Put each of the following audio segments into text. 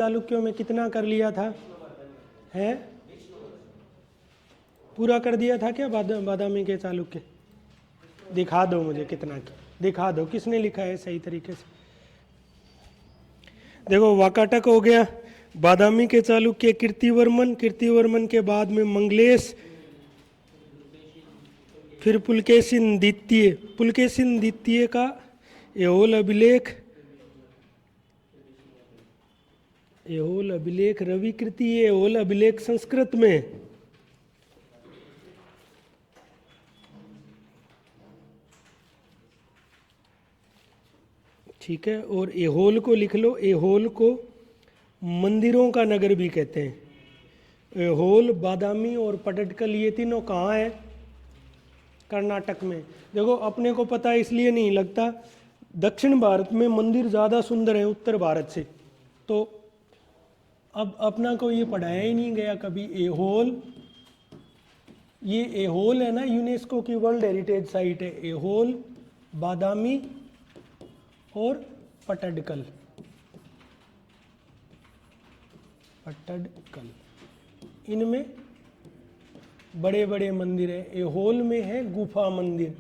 चालुक्यों में कितना कर लिया था? है पूरा कर दिया था क्या बादामी के चालुक्य? दिखा दो मुझे कितना दिखा दो, किसने लिखा है सही तरीके से। देखो वाकाटक हो गया, बादामी के चालुक्य कीर्तिवर्मन, कीर्तिवर्मन के बाद में मंगलेश, फिर पुलकेशिन द्वितीय, पुलकेशिन द्वितीय का एहोल अभिलेख, एहोल अभिलेख रविकृति, ये एहोल अभिलेख संस्कृत में, ठीक है। और एहोल को लिख लो, एहोल को मंदिरों का नगर भी कहते हैं। एहोल, बादामी और पटडकल ये तीनों कहाँ है? कर्नाटक में। देखो अपने को पता इसलिए नहीं लगता, दक्षिण भारत में मंदिर ज़्यादा सुंदर है उत्तर भारत से, तो अब अपना को ये पढ़ाया ही नहीं गया कभी। एहोल, ये एहोल है ना यूनेस्को की वर्ल्ड हेरिटेज साइट है। एहोल, बादामी और पटडकल, पटडकल, इनमें बड़े बड़े मंदिर हैं। एहोल में है गुफा मंदिर,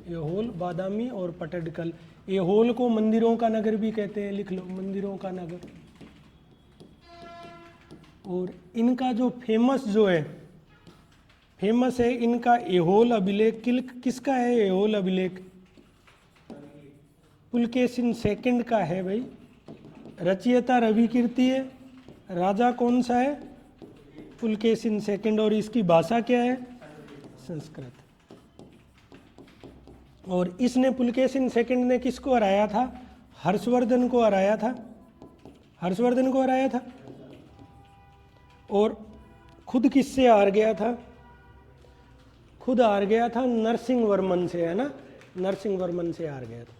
एहोल, बादामी और पटडकल। एहोल को मंदिरों का नगर भी कहते हैं, लिख लो मंदिरों का नगर। और इनका जो फेमस जो है, फेमस है इनका एहोल अभिलेख। किसका है एहोल अभिलेख? पुलकेशिन सेकंड का है भाई। रचयिता रविकीर्ति है, राजा कौन सा है? पुलकेशिन सेकंड। और इसकी भाषा क्या है? संस्कृत। और इसने पुलकेशिन सेकंड ने किसको हराया था? हर्षवर्धन को हराया था, हर्षवर्धन को हराया था। और खुद किससे हार गया था? खुद हार गया था नरसिंह वर्मन से, है ना, नरसिंह वर्मन से हार गया था।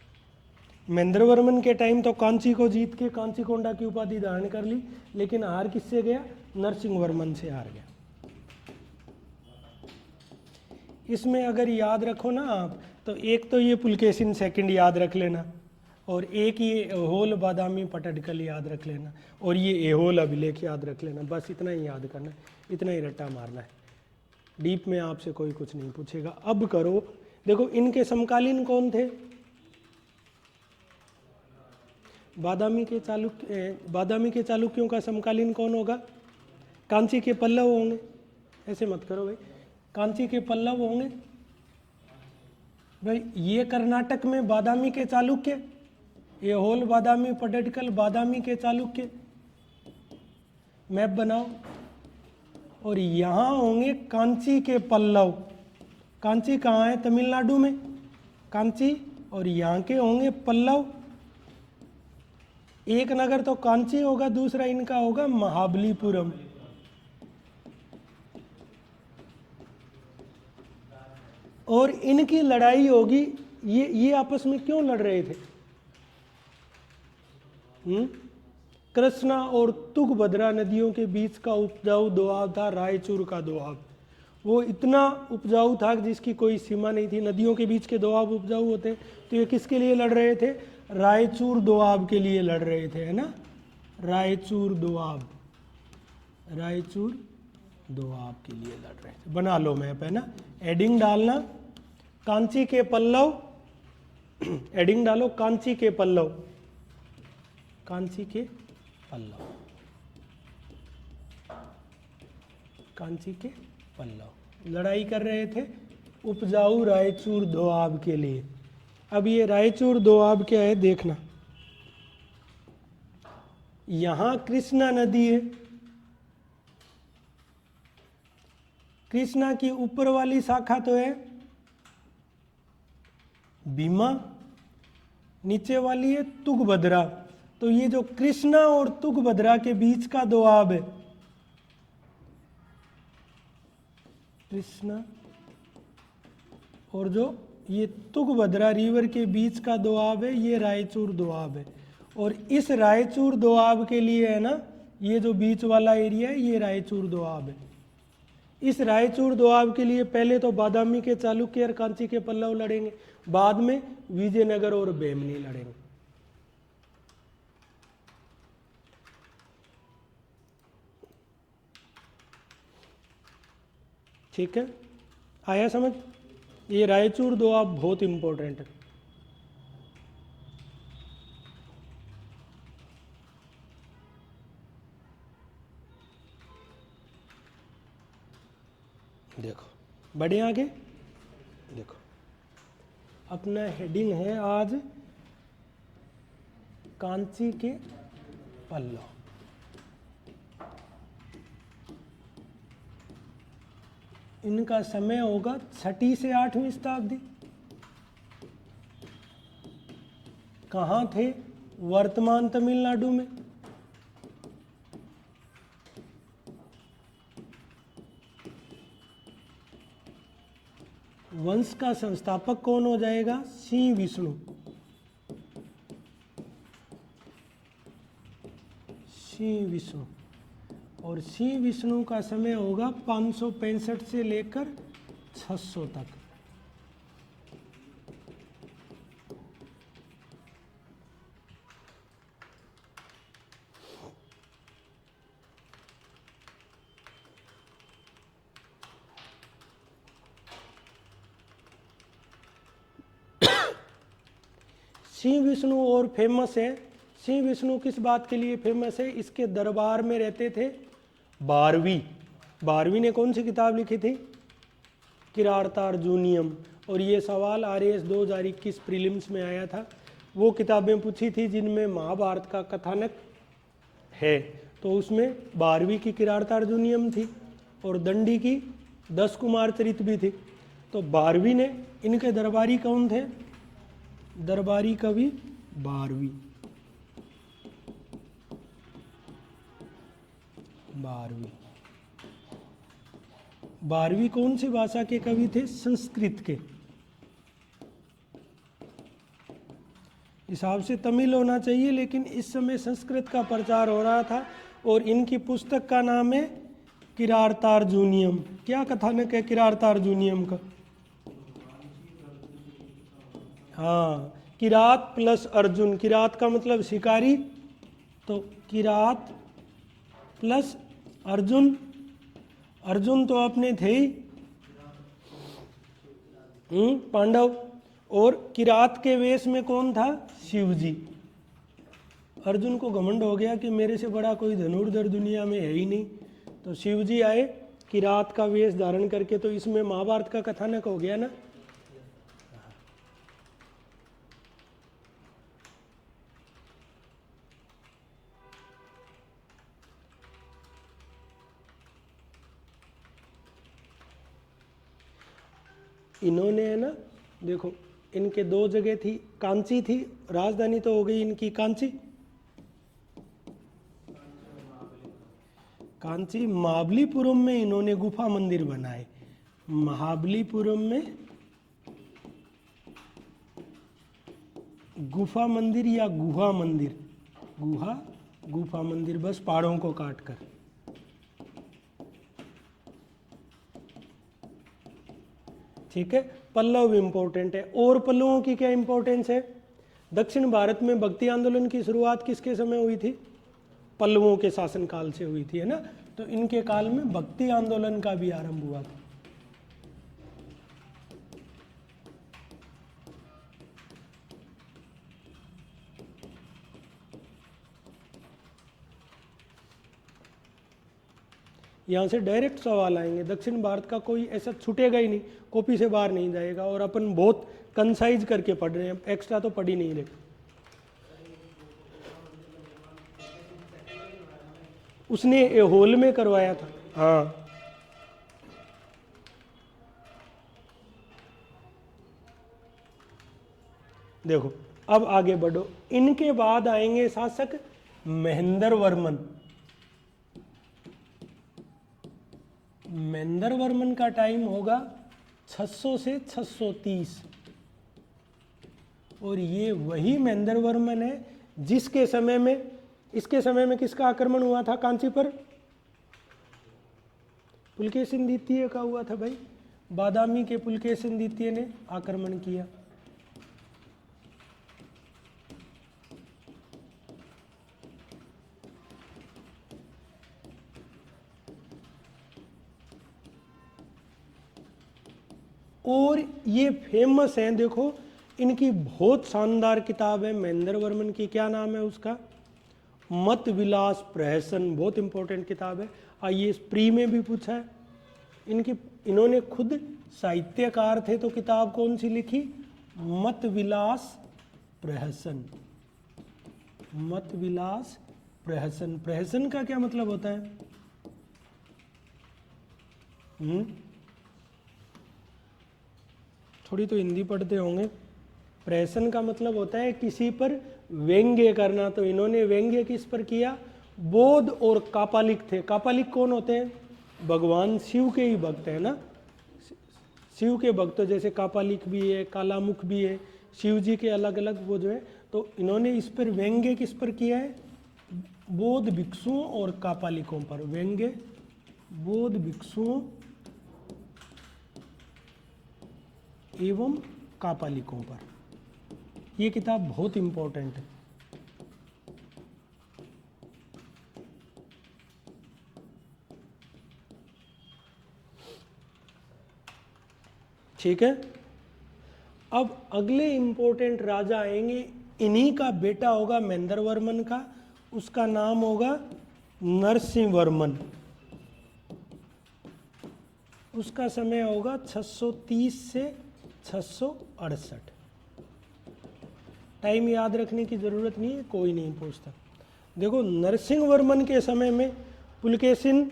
महेंद्र वर्मन के टाइम तो कांची को जीत के कांची कोंडा की उपाधि धारण कर ली, लेकिन हार किससे गया? नरसिंह वर्मन से हार गया। इसमें अगर याद रखो ना आप, तो एक तो ये पुलकेशिन सेकंड याद रख लेना, और एक ये एहोल, बादामी, पटडकल याद रख लेना, और ये एहोल अभिलेख याद रख लेना। बस इतना ही याद करना, इतना ही रट्टा मारना है। डीप में आपसे कोई कुछ नहीं पूछेगा। अब करो, देखो इनके समकालीन कौन थे? बादामी के चालुक्यों का समकालीन कौन होगा? कांची के पल्लव होंगे। ऐसे मत करो भाई, कांची के पल्लव होंगे भाई। ये कर्नाटक में बादामी के चालुक्य, एहोल, बादामी, पटडकल, बादामी के चालुक्य। मैप बनाओ। और यहाँ होंगे कांची के पल्लव। कांची कहाँ है? तमिलनाडु में कांची। और यहाँ के होंगे पल्लव। एक नगर तो कांची होगा, दूसरा इनका होगा महाबलीपुरम। और इनकी लड़ाई होगी, ये आपस में क्यों लड़ रहे थे? कृष्णा और तुंगभद्रा नदियों के बीच का उपजाऊ दोआब था रायचूर का दोआब। वो इतना उपजाऊ था जिसकी कोई सीमा नहीं थी। नदियों के बीच के दोआब उपजाऊ होते, तो ये किसके लिए लड़ रहे थे? रायचूर दोआब के लिए लड़ रहे थे, है ना। रायचूर दोआब, रायचूर दोआब के लिए लड़ रहे थे। बना लो मैप, है ना। एडिंग डालना, कांची के पल्लव, एडिंग डालो, कांची के पल्लव, कांची के पल्लव, कांची के पल्लव लड़ाई कर रहे थे उपजाऊ रायचूर दोआब के लिए। अब ये रायचूर दोआब क्या है देखना। यहां कृष्णा नदी है, कृष्णा की ऊपर वाली शाखा तो है भीमा, नीचे वाली है तुंगभद्रा। तो ये जो कृष्णा और तुंगभद्रा के बीच का दोआब है, कृष्णा और जो ये तुंगभद्रा रिवर के बीच का दोआब है, ये रायचूर दोआब है। और इस रायचूर दोआब के लिए है ना, ये जो बीच वाला एरिया है ये रायचूर दोआब है। इस रायचूर दोआब के लिए पहले तो बादामी के चालुक्य और कांची के पल्लव लड़ेंगे, बाद में विजयनगर और बेमनी लड़ेंगे। ठीक है, आया समझ। ये रायचूर दोआब बहुत इंपॉर्टेंट है। देखो बढ़े आगे, देखो अपना हेडिंग है आज कांची के पल्लव। इनका समय होगा 6वीं से 8वीं शताब्दी। कहाँ थे? वर्तमान तमिलनाडु में। वंश का संस्थापक कौन हो जाएगा? सिंह विष्णु। सिंह विष्णु, और सिंह विष्णु का समय होगा 565 से लेकर 600 तक। सिंह विष्णु और फेमस है। सिंह विष्णु किस बात के लिए फेमस है? इसके दरबार में रहते थे बारहवीं। बारहवीं ने कौन सी किताब लिखी थी? किरातार्जुनीयम। और ये सवाल RAS 2021 प्रीलिम्स में आया था। वो किताबें पूछी थी जिनमें महाभारत का कथानक है, तो उसमें 12वीं की किरातार्जुनीयम थी और दंडी की 10 कुमार चरित भी थी। तो 12वीं ने, इनके दरबारी कौन थे? दरबारी कवि 12वीं। 12वीं कौन सी भाषा के कवि थे? संस्कृत के। हिसाब से तमिल होना चाहिए, लेकिन इस समय संस्कृत का प्रचार हो रहा था। और इनकी पुस्तक का नाम है किरातार्जुनीयम। क्या कथानक है किरातार्जुनीयम का? हाँ, किरात प्लस अर्जुन। किरात का मतलब शिकारी, तो किरात प्लस अर्जुन। अर्जुन तो अपने थे ही पांडव। और किरात के वेश में कौन था? शिव जी। अर्जुन को घमंड हो गया कि मेरे से बड़ा कोई धनुर्धर दुनिया में है ही नहीं, तो शिव जी आए किरात का वेश धारण करके। तो इसमें महाभारत का कथानक हो गया ना। इन्होंने है ना, देखो इनके 2 जगह थी। कांची थी, राजधानी तो हो गई इनकी कांची। कांची। महाबलीपुरम में इन्होंने गुफा मंदिर बनाए। महाबलीपुरम में गुफा मंदिर या गुहा मंदिर, गुफा मंदिर, बस पहाड़ों को काट कर। ठीक है, पल्लव इंपॉर्टेंट है। और पल्लवों की क्या इंपॉर्टेंस है? दक्षिण भारत में भक्ति आंदोलन की शुरुआत किसके समय हुई थी? पल्लवों के शासनकाल से हुई थी, है ना। तो इनके काल में भक्ति आंदोलन का भी आरंभ हुआ था। यहाँ से डायरेक्ट सवाल आएंगे। दक्षिण भारत का कोई ऐसा छूटेगा ही नहीं, कॉपी से बाहर नहीं जाएगा। और अपन बहुत कंसाइज करके पढ़ रहे हैं, एक्स्ट्रा तो पढ़ ही नहीं रहे। उसने हॉल में करवाया था। हाँ, देखो अब आगे बढ़ो। इनके बाद आएंगे शासक महेंद्र वर्मन। महेंद्र वर्मन का टाइम होगा 600 से 630। और ये वही महेंद्र वर्मन है जिसके समय में, इसके समय में किसका आक्रमण हुआ था कांची पर? पुलकेशिन द्वितीय का हुआ था भाई। बादामी के पुलकेशिन द्वितीय ने आक्रमण किया। और ये फेमस हैं, देखो इनकी बहुत शानदार किताब है महेंद्र वर्मन की, क्या नाम है उसका, मत विलास प्रहसन, बहुत इंपॉर्टेंट किताब है। आइए प्री में भी पूछा है इनकी, इन्होंने खुद साहित्यकार थे तो किताब कौन सी लिखी, मत विलास प्रहसन, मत विलास प्रहसन। प्रहसन का क्या मतलब होता है? थोड़ी तो हिंदी पढ़ते होंगे। प्रहसन का मतलब होता है किसी पर व्यंग्य करना, तो इन्होंने व्यंग्य किस पर किया, बोध और कापालिक थे। कापालिक कौन होते हैं? भगवान शिव के ही भक्त है ना, शिव के भक्त, जैसे कापालिक भी है, कालामुख भी है, शिव जी के अलग अलग वो जो है। तो इन्होंने इस पर व्यंग्य किस पर किया है, बौद्ध भिक्षुओं और कापालिकों पर, व्यंग्य बौद्ध भिक्षुओं एवं कापालिकों पर। ये किताब बहुत इंपॉर्टेंट है। ठीक है, अब अगले इंपॉर्टेंट राजा आएंगे, इन्हीं का बेटा होगा महेंद्र वर्मन का, उसका नाम होगा नरसिंह वर्मन। उसका समय होगा 630 से 668। टाइम याद रखने की जरूरत नहीं है, कोई नहीं पूछता। देखो नरसिंह वर्मन के समय में पुलकेशिन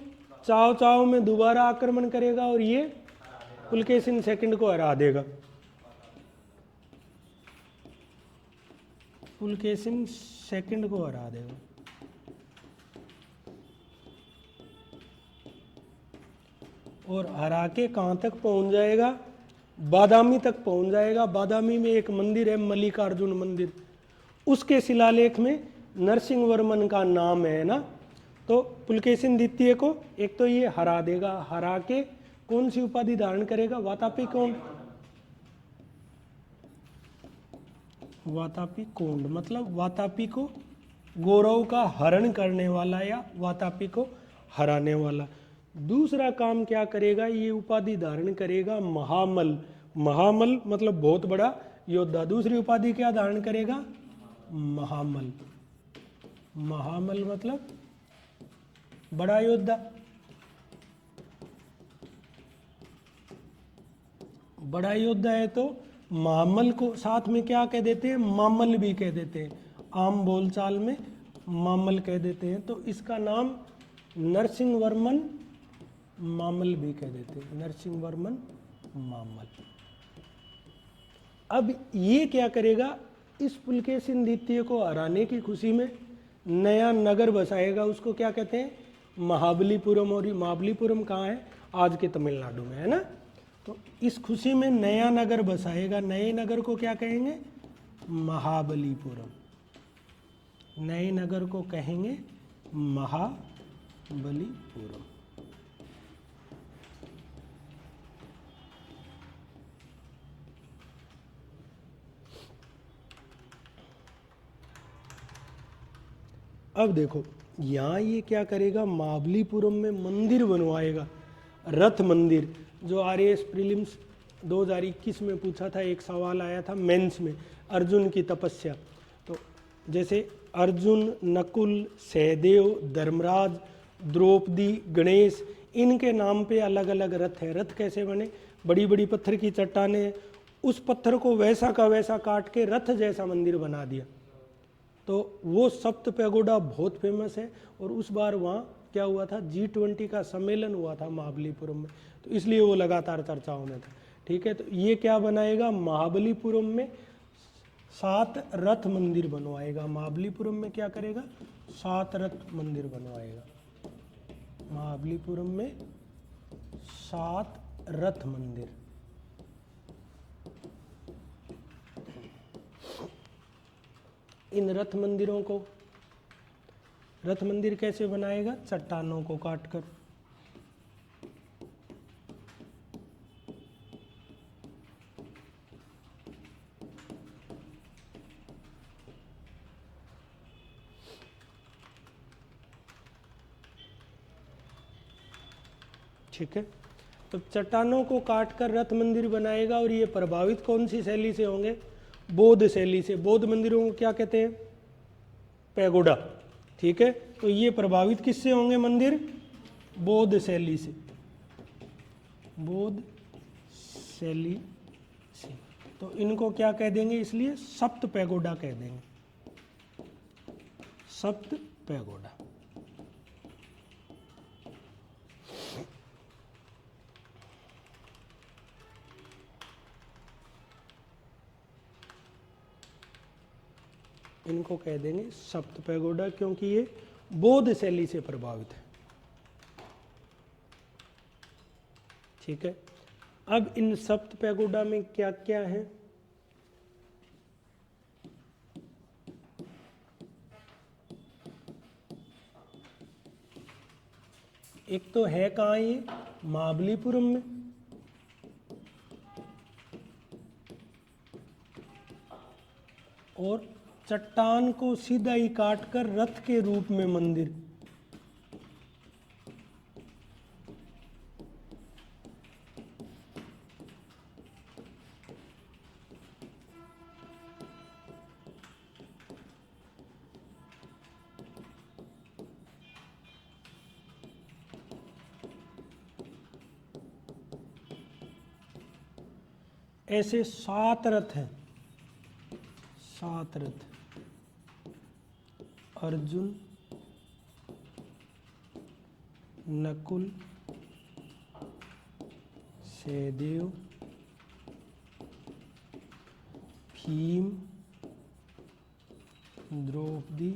चाव चाव में दोबारा आक्रमण करेगा और ये पुलकेशिन सेकंड को हरा देगा। पुलकेशिन सेकंड को हरा देगा। और हरा के कहाँ तक पहुंच जाएगा, बादामी तक पहुंच जाएगा। बादामी में एक मंदिर है मल्लिकार्जुन मंदिर, उसके शिलालेख में नरसिंह वर्मन का नाम है ना। तो पुलकेशिन द्वितीय को एक तो ये हरा देगा, हरा के कौन सी उपाधि धारण करेगा, वातापी कोंड। वातापी कोंड मतलब वातापी को, गौरव का हरण करने वाला या वातापी को हराने वाला। दूसरा काम क्या करेगा, ये उपाधि धारण करेगा महामल। महामल मतलब बहुत बड़ा योद्धा। दूसरी उपाधि क्या धारण करेगा, महामल। महामल मतलब बड़ा योद्धा। बड़ा योद्धा है तो महामल को साथ में क्या कह देते हैं, मामल भी कह देते हैं, आम बोलचाल में मामल कह देते हैं। तो इसका नाम नरसिंह वर्मन मामल भी कह देते हैं, नरसिंह वर्मन मामल। अब ये क्या करेगा, इस पुलकेशिन द्वितीय को हराने की खुशी में नया नगर बसाएगा, उसको क्या कहते हैं, महाबलीपुरम। और ये महाबलीपुरम कहाँ है, आज के तमिलनाडु में है ना। तो इस खुशी में नया नगर बसाएगा, नए नगर को क्या कहेंगे, महाबलीपुरम। नए नगर को कहेंगे महाबलीपुरम। अब देखो यहाँ ये क्या करेगा, महाबलीपुरम में मंदिर बनवाएगा, रथ मंदिर। जो आरएएस प्रीलिम्स 2021 में पूछा था, एक सवाल आया था मेंस में, अर्जुन की तपस्या। तो जैसे अर्जुन, नकुल, सहदेव, धर्मराज, द्रौपदी, गणेश, इनके नाम पे अलग अलग रथ है। रथ कैसे बने, बड़ी बड़ी पत्थर की चट्टानें, उस पत्थर को वैसा का वैसा काट के रथ जैसा मंदिर बना दिया। तो वो सप्त पैगोडा बहुत फेमस है। और उस बार वहाँ क्या हुआ था, G20 का सम्मेलन हुआ था महाबलीपुरम में, तो इसलिए वो लगातार चर्चाओं में था। ठीक है, तो ये क्या बनाएगा, महाबलीपुरम में 7 रथ मंदिर बनवाएगा। महाबलीपुरम में क्या करेगा, 7 रथ मंदिर बनवाएगा। महाबलीपुरम में 7 रथ मंदिर। इन रथ मंदिरों को, रथ मंदिर कैसे बनाएगा, चट्टानों को काटकर। ठीक है, तो चट्टानों को काट कर रथ मंदिर बनाएगा, और ये प्रभावित कौन सी शैली से होंगे? बौद्ध शैली से। बौद्ध मंदिरों को क्या कहते हैं? पैगोडा। ठीक है, तो ये प्रभावित किससे होंगे मंदिर? बौद्ध शैली से, बौद्ध शैली से। तो इनको क्या कह देंगे? इसलिए सप्त पैगोडा कह देंगे, सप्त पैगोडा। इनको कह देंगे सप्त पैगोडा, क्योंकि ये बौद्ध शैली से प्रभावित है। ठीक है, अब इन सप्त पैगोडा में क्या क्या है? एक तो है कहाँ ये? महाबलीपुरम में। और चट्टान को सीधा ही काट कर रथ के रूप में मंदिर। ऐसे 7 रथ हैं, 7 रथ। अर्जुन, नकुल, सहदेव, भीम, द्रौपदी,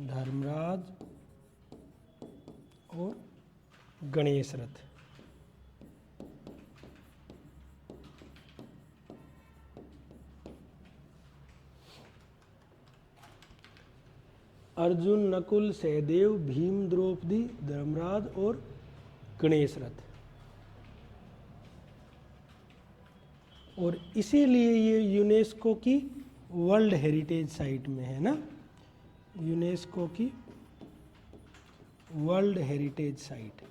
धर्मराज और गणेश रथ। अर्जुन, नकुल, सहदेव, भीम, द्रौपदी, धर्मराज और गणेश रथ। और इसीलिए ये यूनेस्को की वर्ल्ड हेरिटेज साइट में है ना, यूनेस्को की वर्ल्ड हेरिटेज साइट।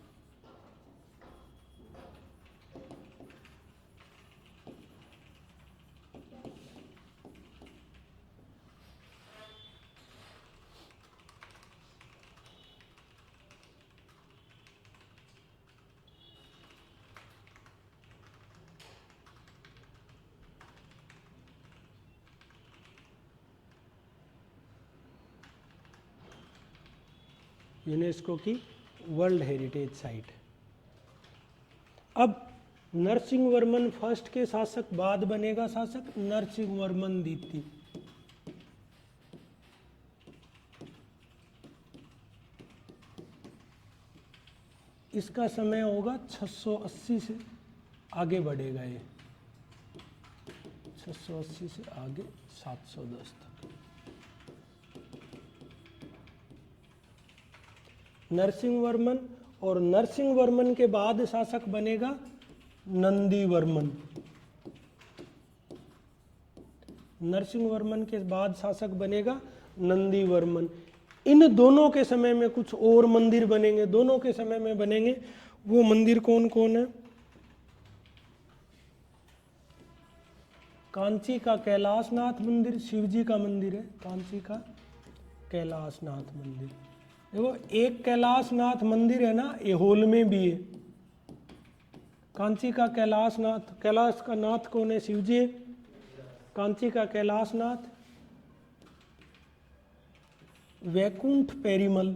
यूनेस्को की वर्ल्ड हेरिटेज साइट। अब नरसिंहवर्मन फर्स्ट के शासक बाद बनेगा शासक नरसिंहवर्मन द्वितीय। इसका समय होगा 680 से आगे बढ़ेगा ये, 680 से आगे 710 तक। नरसिंहवर्मन, और नरसिंहवर्मन के बाद शासक बनेगा नंदीवर्मन। नरसिंहवर्मन के बाद शासक बनेगा नंदीवर्मन। इन दोनों के समय में कुछ और मंदिर बनेंगे, दोनों के समय में बनेंगे। वो मंदिर कौन कौन है? कांची का कैलाशनाथ मंदिर, शिव जी का मंदिर है, कांची का कैलाशनाथ मंदिर। देखो, एक कैलाशनाथ मंदिर है ना, ऐहोल में भी है। कांची का कैलाशनाथ, कैलाश का नाथ कौन है? शिव जी है। कांची का कैलाशनाथ वैकुंठ पेरीमल,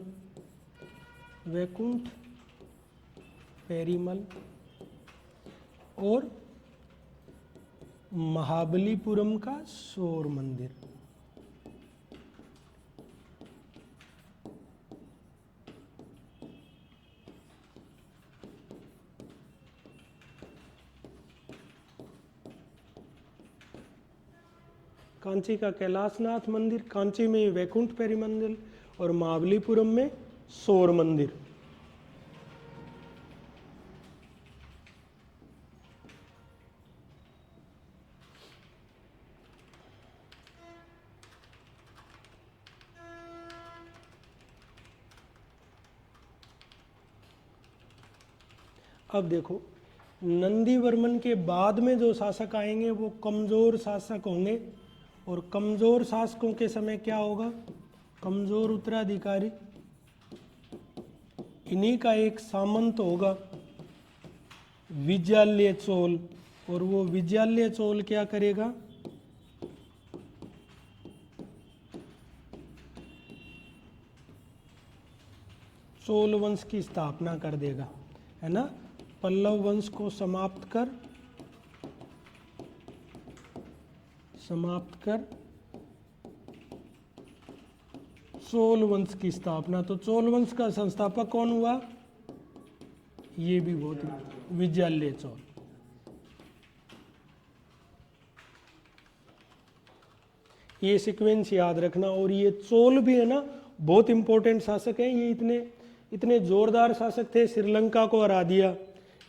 वैकुंठ पेरीमल। और महाबलीपुरम का शोर मंदिर। कांची का कैलाशनाथ मंदिर, कांची में वैकुंठ पेरीमल और महाबलीपुरम में शोर मंदिर। अब देखो, नंदीवर्मन के बाद में जो शासक आएंगे वो कमजोर शासक होंगे, और कमजोर शासकों के समय क्या होगा, कमजोर उत्तराधिकारी, इन्हीं का एक सामंत होगा विजयालय चोल, और वो विजयालय चोल क्या करेगा, चोल वंश की स्थापना कर देगा, है ना। पल्लव वंश को समाप्त कर चोल वंश की स्थापना। तो चोल वंश का संस्थापक कौन हुआ, ये भी बहुत, विजयालय चोल। ये सीक्वेंस याद रखना। और ये चोल भी है ना बहुत इंपॉर्टेंट शासक हैं। ये इतने जोरदार शासक थे, श्रीलंका को हरा दिया,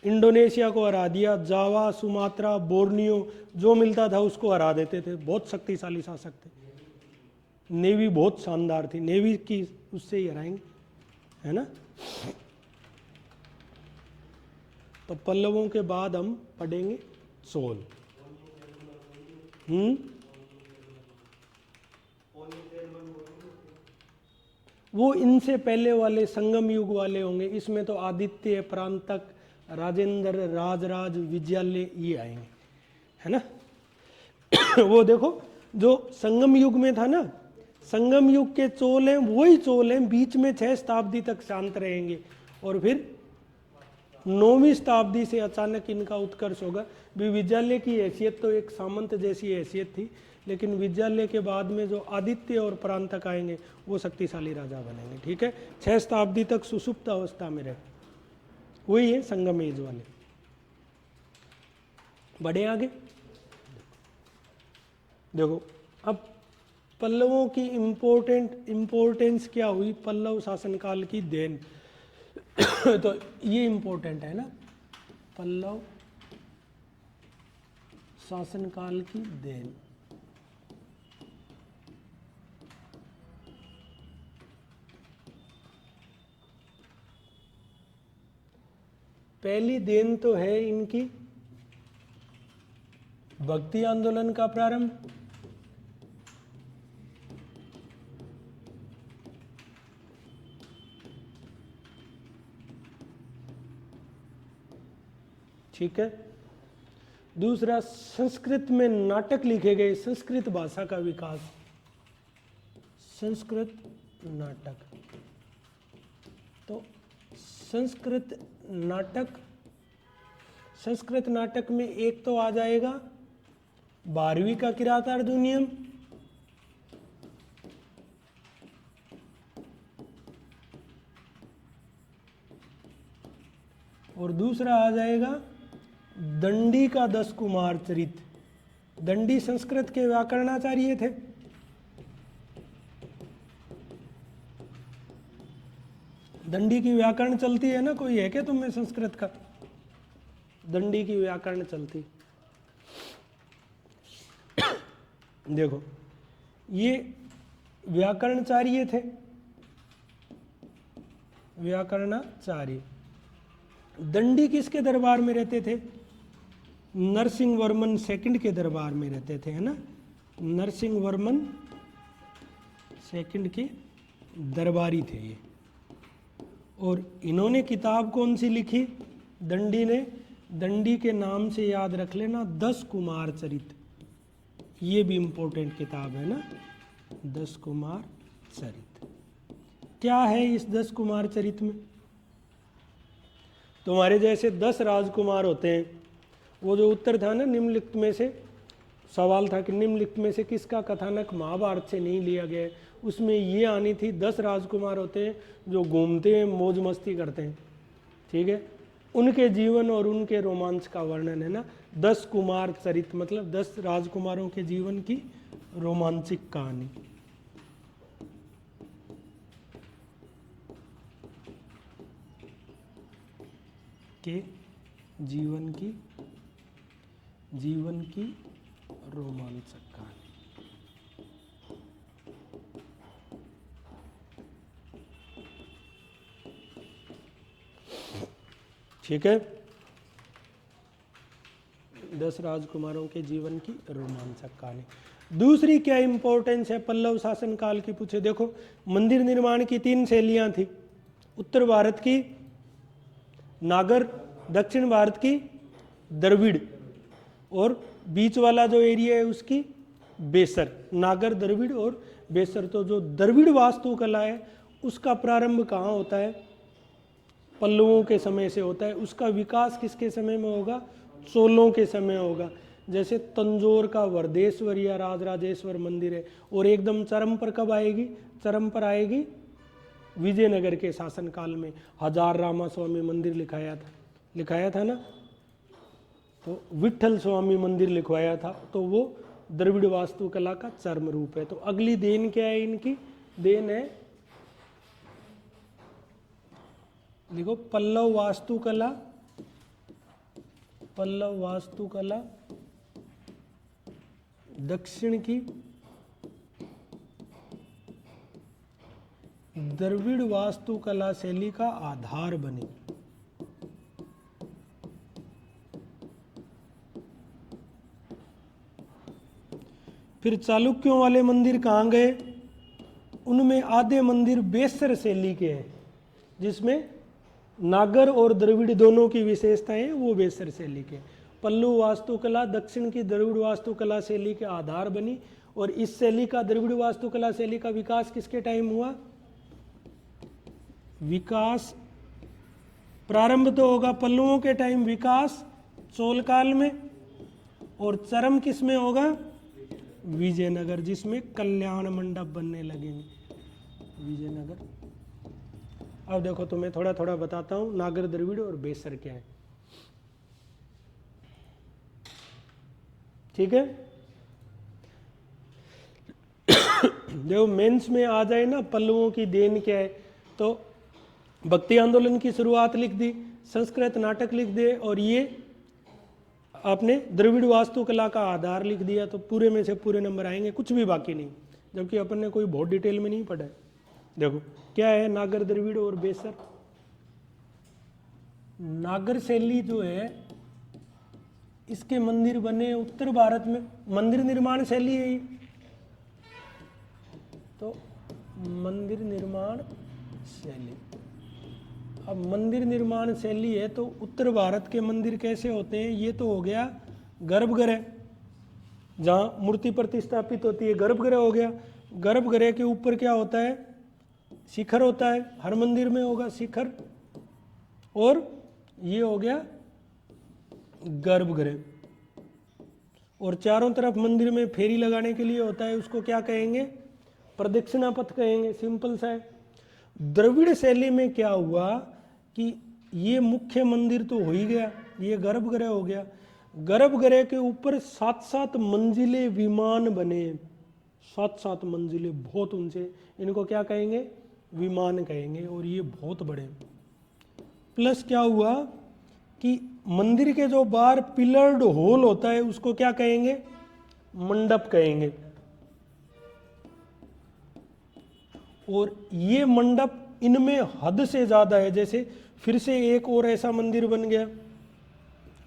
इंडोनेशिया को हरा दिया, जावा, सुमात्रा, बोर्नियो जो मिलता था उसको हरा देते थे। बहुत शक्तिशाली शासक थे। नेवी बहुत शानदार थी, नेवी की उससे ही हराएंगे, है ना। तो पल्लवों के बाद हम पढ़ेंगे चोल। वो इनसे पहले वाले संगम युग वाले होंगे। इसमें तो आदित्य, प्रांतक, राजेंद्र, राजराज, विजयालय ये आएंगे, है ना। वो देखो जो संगम युग में था ना, संगम युग के चोल हैं वही चोल हैं, बीच में 6 शताब्दी तक शांत रहेंगे, और फिर 9वीं शताब्दी से अचानक इनका उत्कर्ष होगा। भी विजयालय की हैसियत तो एक सामंत जैसी हैसियत थी, लेकिन विजयालय के बाद में जो आदित्य और प्रांतक आएंगे वो शक्तिशाली राजा बनेंगे, ठीक है। 6 शताब्दी तक सुसुप्त अवस्था में रहे, वही है संगम एज वाले। बढ़े आगे, देखो अब पल्लवों की इंपोर्टेंस क्या हुई, पल्लव शासनकाल की देन। तो ये इंपॉर्टेंट है ना, पल्लव शासनकाल की देन। पहली देन तो है इनकी भक्ति आंदोलन का प्रारंभ। ठीक है। दूसरा, संस्कृत में नाटक लिखे गए, संस्कृत भाषा का विकास, संस्कृत नाटक। तो संस्कृत नाटक में एक तो आ जाएगा 12वीं का किरातार्जुनीयम, और दूसरा आ जाएगा दंडी का 10 कुमार चरित। दंडी संस्कृत के व्याकरणाचार्य थे। दंडी की व्याकरण चलती है ना, कोई है क्या तुम्हें संस्कृत का? दंडी की व्याकरण चलती। देखो ये व्याकरणाचार्य थे, व्याकरणाचार्य। दंडी किसके दरबार में रहते थे? नरसिंह वर्मन सेकंड के दरबार में रहते थे, है ना। नरसिंह वर्मन सेकंड के दरबारी थे ये। और इन्होंने किताब कौन सी लिखी दंडी ने? दंडी के नाम से याद रख लेना, 10 कुमार चरित। ये भी इंपॉर्टेंट किताब है ना, 10 कुमार चरित। क्या है इस 10 कुमार चरित में? तुम्हारे जैसे 10 राजकुमार होते हैं। वो जो उत्तर था ना निम्नलिखित में से, सवाल था कि निम्नलिखित में से किसका कथानक महाभारत से नहीं लिया गया है, उसमें ये आनी थी 10 राजकुमार होते हैं जो घूमते हैं, मौज मस्ती करते हैं, ठीक है। उनके जीवन और उनके रोमांच का वर्णन है ना 10 कुमार चरित, मतलब 10 राजकुमारों के जीवन की रोमांचिक कहानी। के जीवन की रोमांचक कहानी। ठीक है। 10 राजकुमारों के जीवन की रोमांचक कहानी। दूसरी क्या इंपॉर्टेंस है पल्लव शासन काल की, पूछे। देखो मंदिर निर्माण की 3 शैलियां थी, उत्तर भारत की नागर, दक्षिण भारत की द्रविड़, और बीच वाला जो एरिया है उसकी बेसर। नागर, द्रविड़ और बेसर। तो जो द्रविड़ वास्तुकला है उसका प्रारंभ कहाँ होता है? पल्लवों के समय से होता है। उसका विकास किसके समय में होगा? चोलों के समय होगा। जैसे तंजौर का वरदेश्वर या राजराजेश्वर मंदिर है, और एकदम चरम पर कब आएगी? चरम पर आएगी विजयनगर के शासनकाल में। हजार रामा स्वामी मंदिर लिखाया था ना, तो विठल स्वामी मंदिर लिखवाया था, तो वो द्रविड़ वास्तुकला का चरम रूप है। तो अगली देन क्या है इनकी? देन है, देखो, पल्लव वास्तुकला दक्षिण की द्रविड़ वास्तुकला शैली का आधार बनी। फिर चालुक्यों वाले मंदिर कहाँ गए? उनमें आधे मंदिर बेसर शैली के हैं, जिसमें नागर और द्रविड़ दोनों की विशेषताएं हैं, वो बेसर शैली के। पल्लव वास्तुकला दक्षिण की द्रविड़ वास्तुकला शैली के आधार बनी, और इस शैली का, द्रविड़ वास्तुकला शैली का विकास किसके टाइम हुआ? विकास प्रारंभ तो होगा पल्लवों के टाइम, विकास चोल काल में, और चरम किस में होगा? विजयनगर, जिसमें कल्याण मंडप बनने लगेंगे। विजयनगर। अब देखो तुम्हें थोड़ा थोड़ा बताता हूं नागर, द्रविड़ और बेसर क्या है, ठीक है। देखो मेंस में आ जाए ना पल्लवों की देन क्या है, तो भक्ति आंदोलन की शुरुआत लिख दी, संस्कृत नाटक लिख दिए, और ये आपने द्रविड़ वास्तुकला का आधार लिख दिया, तो पूरे में से पूरे नंबर आएंगे, कुछ भी बाकी नहीं, जबकि अपन ने कोई बहुत डिटेल में नहीं पढ़ा है। देखो क्या है नागर, द्रविड़ और बेसर। नागर शैली जो है, इसके मंदिर बने उत्तर भारत में, मंदिर निर्माण शैली है ये। तो मंदिर निर्माण शैली, अब मंदिर निर्माण शैली है तो उत्तर भारत के मंदिर कैसे होते हैं? ये तो हो गया गर्भगृह, जहाँ मूर्ति प्रतिष्ठापित होती है, गर्भगृह हो गया। गर्भगृह के ऊपर क्या होता है? शिखर होता है, हर मंदिर में होगा शिखर, और ये हो गया गर्भगृह। और चारों तरफ मंदिर में फेरी लगाने के लिए होता है, उसको क्या कहेंगे? प्रदक्षिणा पथ कहेंगे, सिंपल सा है। द्रविड़ शैली में क्या हुआ कि ये मुख्य मंदिर तो हो ही गया, ये गर्भगृह हो गया, गर्भगृह के ऊपर 7-7 मंजिले विमान बने, 7-7 मंजिले, बहुत ऊंचे, इनको क्या कहेंगे? विमान कहेंगे, और ये बहुत बड़े। प्लस क्या हुआ कि मंदिर के जो बाहर पिलर्ड हॉल होता है उसको क्या कहेंगे? मंडप कहेंगे। और ये मंडप इनमें हद से ज्यादा है, जैसे फिर से एक और ऐसा मंदिर बन गया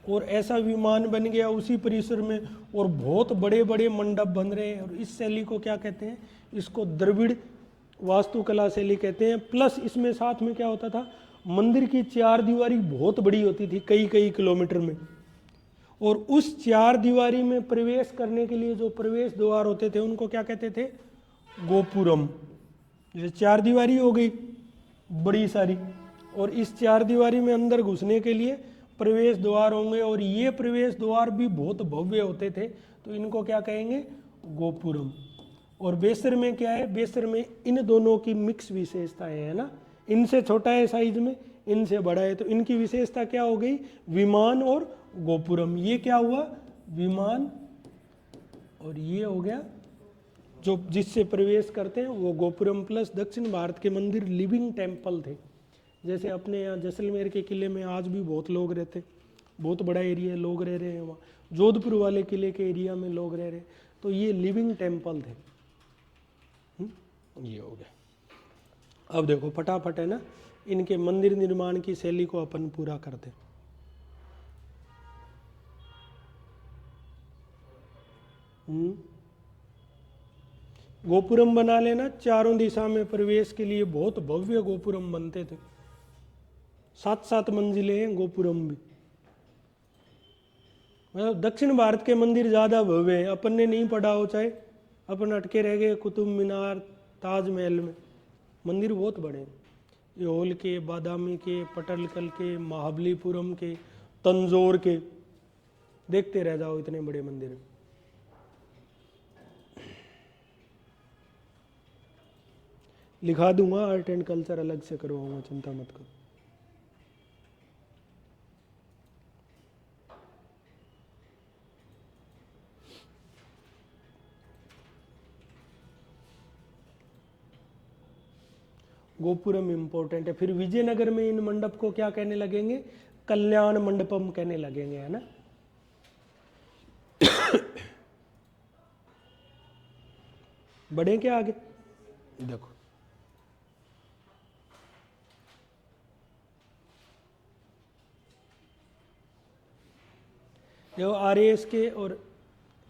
और ऐसा विमान बन गया उसी परिसर में, और बहुत बड़े बड़े मंडप बन रहे हैं, और इस शैली को क्या कहते हैं? इसको द्रविड़ वास्तुकला शैली कहते हैं। प्लस इसमें साथ में क्या होता था? मंदिर की 4 दीवारी बहुत बड़ी होती थी, कई कई किलोमीटर में, और उस 4 दीवारी में प्रवेश करने के लिए जो प्रवेश द्वार होते थे उनको क्या कहते थे? गोपुरम। जैसे 4 दीवारी हो गई बड़ी सारी, और इस 4 दीवारी में अंदर घुसने के लिए प्रवेश द्वार होंगे, और ये प्रवेश द्वार भी बहुत भव्य होते थे, तो इनको क्या कहेंगे? गोपुरम। और बेसर में क्या है? बेसर में इन दोनों की मिक्स विशेषताएं है ना, इनसे छोटा है साइज में, इनसे बड़ा है, तो इनकी विशेषता क्या हो गई? विमान और गोपुरम। ये क्या हुआ? विमान, और ये हो गया जो जिससे प्रवेश करते हैं वो गोपुरम। प्लस दक्षिण भारत के मंदिर लिविंग टेम्पल थे, जैसे अपने यहाँ जैसलमेर के किले में आज भी बहुत लोग रहते, बहुत बड़ा एरिया, लोग रह रहे हैं वहाँ। जोधपुर वाले किले के एरिया में लोग रह रहे, तो ये लिविंग टेम्पल थे। ये हो गया। अब देखो फटाफट है ना, इनके मंदिर निर्माण की शैली को अपन पूरा करते। गोपुरम बना लेना, चारों दिशा में प्रवेश के लिए बहुत भव्य गोपुरम बनते थे। 7-7 मंजिलें हैं गोपुरम भी। मतलब दक्षिण भारत के मंदिर ज़्यादा भव्य हैं। अपन ने नहीं पढ़ा हो, चाहे अपन अटके रह गए कुतुब मीनार, ताजमहल में। मंदिर बहुत बड़े हैं, योल के, बादामी के, पटलकल के, महाबलीपुरम के, तंजौर के, देखते रह जाओ, इतने बड़े मंदिर हैं। लिखा दूंगा, आर्ट एंड कल्चर अलग से करवाऊंगा, चिंता मत करो। गोपुरम इंपॉर्टेंट है। फिर विजयनगर में इन मंडप को क्या कहने लगेंगे? कल्याण मंडपम कहने लगेंगे, है ना। बढ़े क्या आगे? देखो, आरएएस के और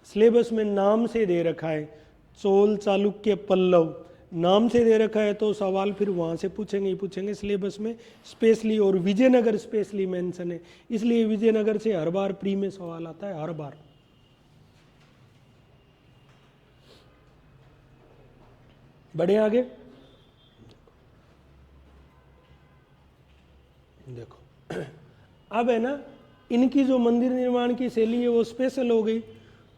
सिलेबस में नाम से दे रखा है, चोल, चालुक्य, पल्लव, नाम से दे रखा है तो सवाल फिर वहाँ से पूछेंगे ही पूछेंगे सिलेबस में स्पेशली। और विजयनगर स्पेशली मेंशन है, इसलिए विजयनगर से हर बार प्री में सवाल आता है, हर बार। बढ़े आगे, देखो अब है ना, इनकी जो मंदिर निर्माण की शैली है वो स्पेशल हो गई,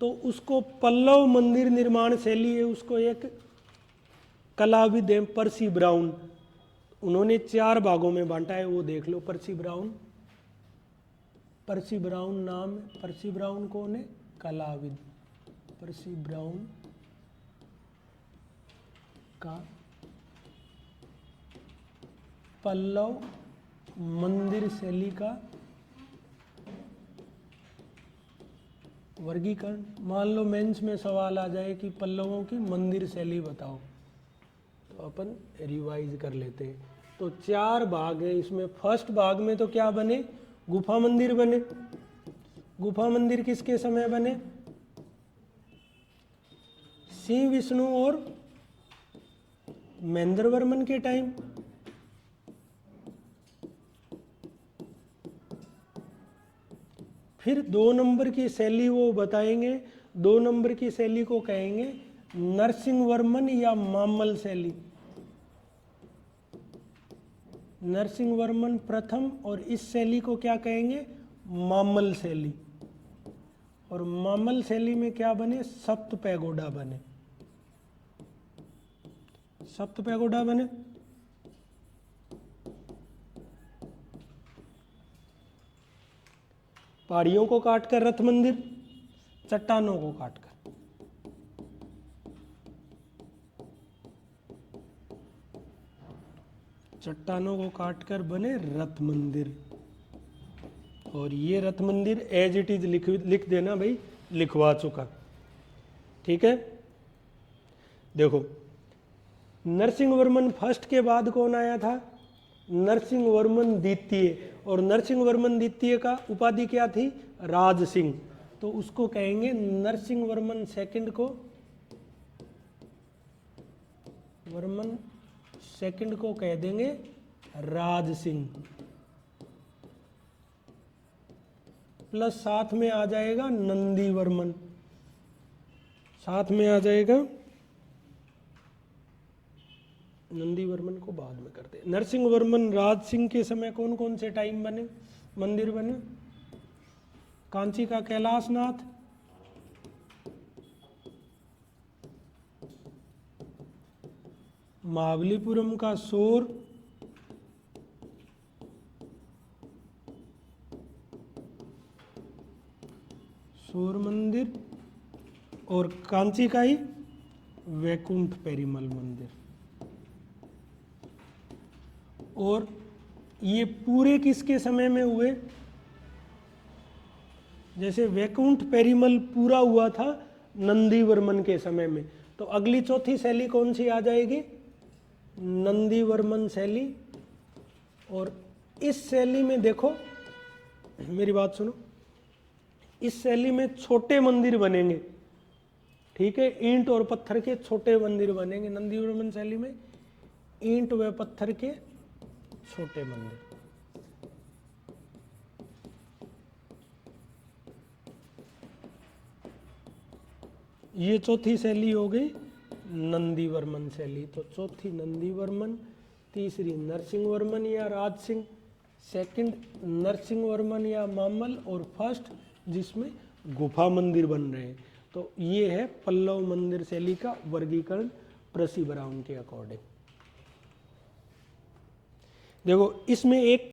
तो उसको पल्लव मंदिर निर्माण शैली है, उसको एक कलाविद है पर्सी ब्राउन, उन्होंने 4 भागों में बांटा है, वो देख लो। पर्सी ब्राउन नाम है। पर्सी ब्राउन कौन है? कलाविद। पर्सी ब्राउन का पल्लव मंदिर शैली का वर्गीकरण। मान लो मेंस में सवाल आ जाए कि पल्लवों की मंदिर शैली बताओ, तो अपन रिवाइज कर लेते हैं। तो 4 भाग है इसमें। फर्स्ट भाग में तो क्या बने? गुफा मंदिर बने। गुफा मंदिर किसके समय बने? सिंह विष्णु और महेंद्र वर्मन के टाइम। फिर 2 नंबर की शैली वो बताएंगे, 2 नंबर की शैली को कहेंगे नरसिंह वर्मन या मामल शैली। नरसिंह वर्मन प्रथम, और इस शैली को क्या कहेंगे? मामल शैली। और मामल शैली में क्या बने? सप्त पैगोडा बने। सप्त पैगोडा बने। पहाड़ियों को काटकर रथ मंदिर, चट्टानों को काटकर। चट्टानों को काटकर बने रथ मंदिर। और ये रथ मंदिर एज इट इज लिख देना भाई, लिखवा चुका। ठीक है, देखो नरसिंह वर्मन फर्स्ट के बाद कौन आया था? नरसिंह वर्मन द्वितीय। और नरसिंह वर्मन द्वितीय का उपाधि क्या थी? राज सिंह। तो उसको कहेंगे नरसिंह वर्मन सेकंड को, वर्मन सेकंड को कह देंगे राज सिंह। प्लस साथ में आ जाएगा नंदी वर्मन, साथ में आ जाएगा नंदी वर्मन को बाद में करते। नरसिंह वर्मन राज सिंह के समय कौन कौन से टाइम बने मंदिर बने? कांची का कैलाशनाथ, महाबलीपुरम का शोर, शोर मंदिर, और कांची का ही वैकुंठ पेरीमल मंदिर। और ये पूरे किसके समय में हुए? जैसे वैकुंठ पेरीमल पूरा हुआ था नंदी वर्मन के समय में, तो अगली चौथी शैली कौन सी आ जाएगी? नंदी वर्मन शैली। और इस शैली में देखो, मेरी बात सुनो, इस शैली में छोटे मंदिर बनेंगे। ठीक है, ईंट और पत्थर के छोटे मंदिर बनेंगे नंदी वर्मन शैली में, ईंट व पत्थर के छोटे मंदिर। ये चौथी शैली हो गई नंदी वर्मन शैली। तो चौथी नंदी वर्मन, तीसरी नरसिंह वर्मन या राज सिंह, सेकंड नरसिंह वर्मन या मामल, और फर्स्ट जिसमें गुफा मंदिर बन रहे हैं। तो ये है पल्लव मंदिर शैली का वर्गीकरण परसी ब्राउन के अकॉर्डिंग। देखो इसमें एक